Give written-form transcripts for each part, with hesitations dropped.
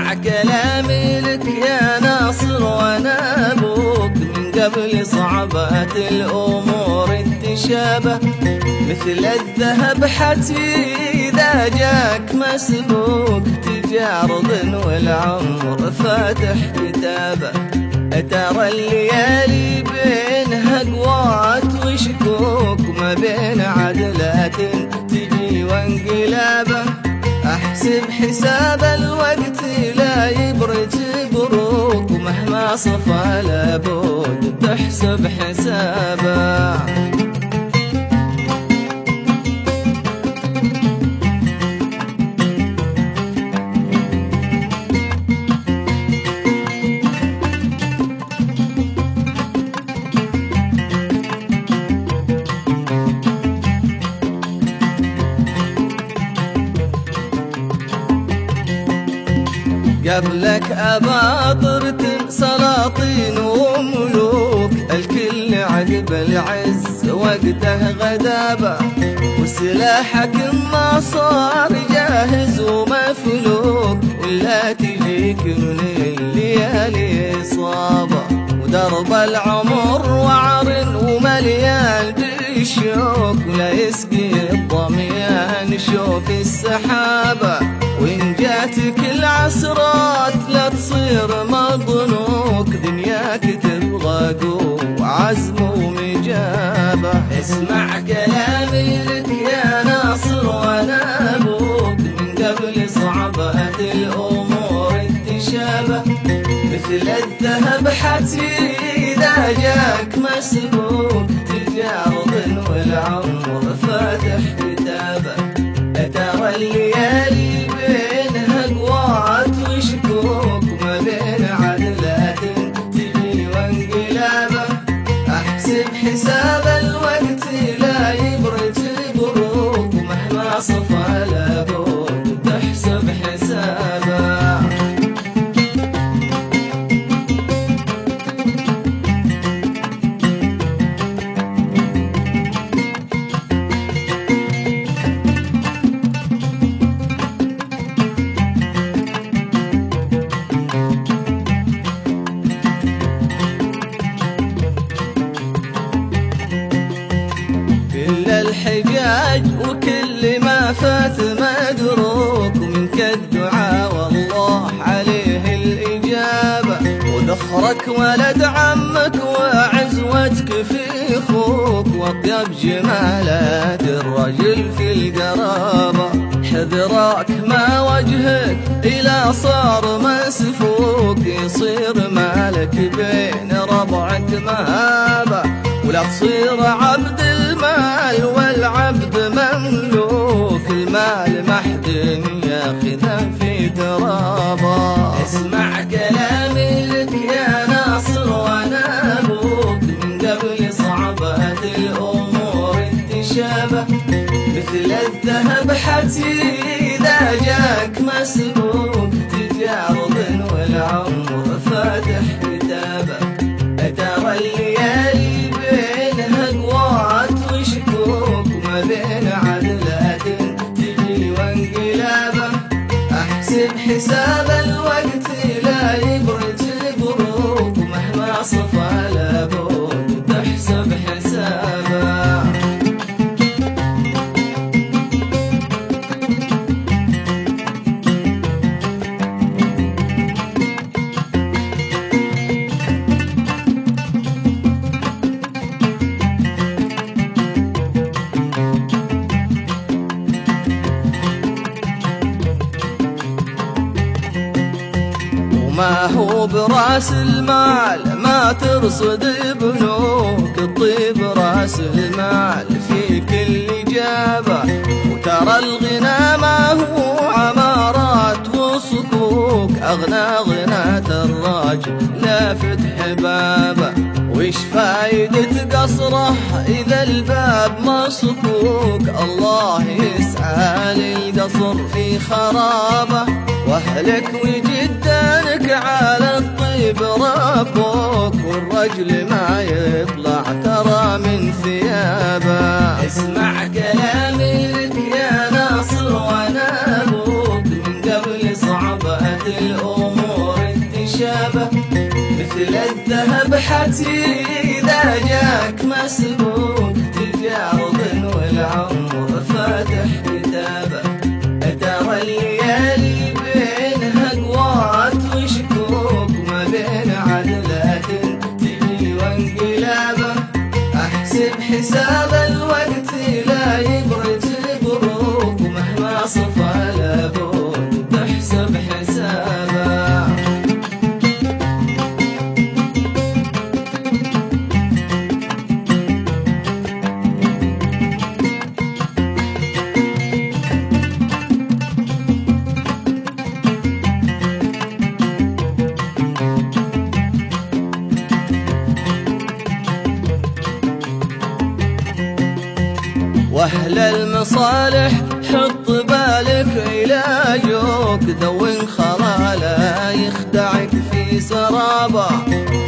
اسمع كلامي لك يا ناصر وانا ابوك، من قبل صعبات الامور تشابه، مثل الذهب حتي اذا جاك مسبوك، تجارض والعمر فاتح كتابه. ترى الليالي بينها قوات وشكوك، ما بين عدلات تجي وانقلابه، احسب حساب الوقت لا يبرج بروك، ومهما صفى لابد تحسب حسابه. قبلك أباطرة سلاطين وملوك، الكل عقب العز وقته غدابة، وسلاحك ما صار جاهز ومفلوك، ولا تجيك من الليالي إصابة، ودرب العمر وعر ومليان بالشوك، ولا يسقي الضميان شوف السحابة، وإن جاتك العسرات لا تصير مظنوك، دنياك تبغى قوة وعزم ومجابة. اسمع كلامي لك يا ناصر وانا ابوك، من قبل صعبات الامور تشابه، مثل الذهب حتي اذا جاك مسبوك، تجارض والعمر فاتح كتابه. ترى الليالي بينها قوات وشكوك، ما بين عدلات تجي وانقلابه، احسب حساب الوقت لا يبرج بروك، ومهما صفى لابد تحسب حسابه. الحجاج وكل ما فات مدروك، ومنك الدعاء والله عليه الإجابة، وذخرك ولد عمك وعزوتك في أخوك، وأطيب جمالات الرجل في القرابة، حذراك ما وجهك إلى صار مسفوك، يصير مالك بين ربعك مهابة، ولا تصير عبد المال والعبد مملوك، المال محد ياخذه في ترابه. اسمع كلامي لك يا ناصر وانا ابوك، من قبل صعبات الامور تشابه، مثل الذهب حتي اذا جاك مسبوك، تجارض والعمر فاتح كتابه. ترى الليالي بينها قوات وشكوك، ما بين عدلات تجي وانقلابه، احسب حساب الوقت لا يبرج بروك، ومهما صفى لابد تحسب حسابه. ما هو براس المال ما ترصد بنوك، الطيب راس المال في كل جابة، وترى الغنى ما هو عمارات وصكوك، أغنى غنى الراجل لا فتح بابه، وش فايدة قصره إذا الباب مصكوك، الله يسعى للقصر في خرابه، واهلك وجدانك على الطيب ربوك، والرجل ما يطلع ترى من ثيابه. اسمع كلامي لك يا ناصر وانا ابوك، من قبل صعبات الامور نصيحتي إذا جاك مسبوق تجارب والعمر فاتح كتابه، ترى الليالي بينها قوات وشكوك، ما بين عدلات تجي وانقلابه. احسب حساب الوقت لا يبرد بروك، ومهما صفى لابد تحسب حسابه. واهل المصالح حط بالك الى جوك، دون خلاله يخدعك في سرابه.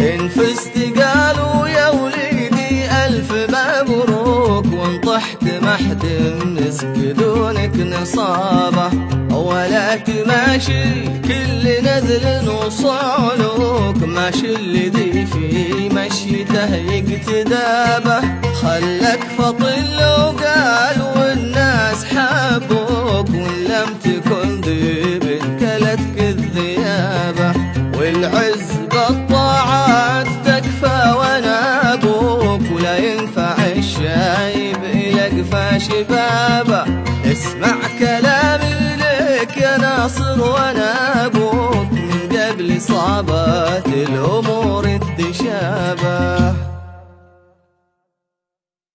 ان فزت قالوا يا وليدي الف مبروك، وان طحت ما حد مسك دونك نصابه. ولا تماشي كل نذل وصعلوك، ماشي الذي في مشيته يقتدابه. خلك فطل وقال والناس حبوك، وان لم تكن ذيب كلتك الذيابه. والعز بالطاعات تكفى وانا ابوك، ولا ينفع الشايب الى قفا شبابه. اسمع كلامي لك يا ناصر وانا ابوك، من قبل صابت الامور التشابه.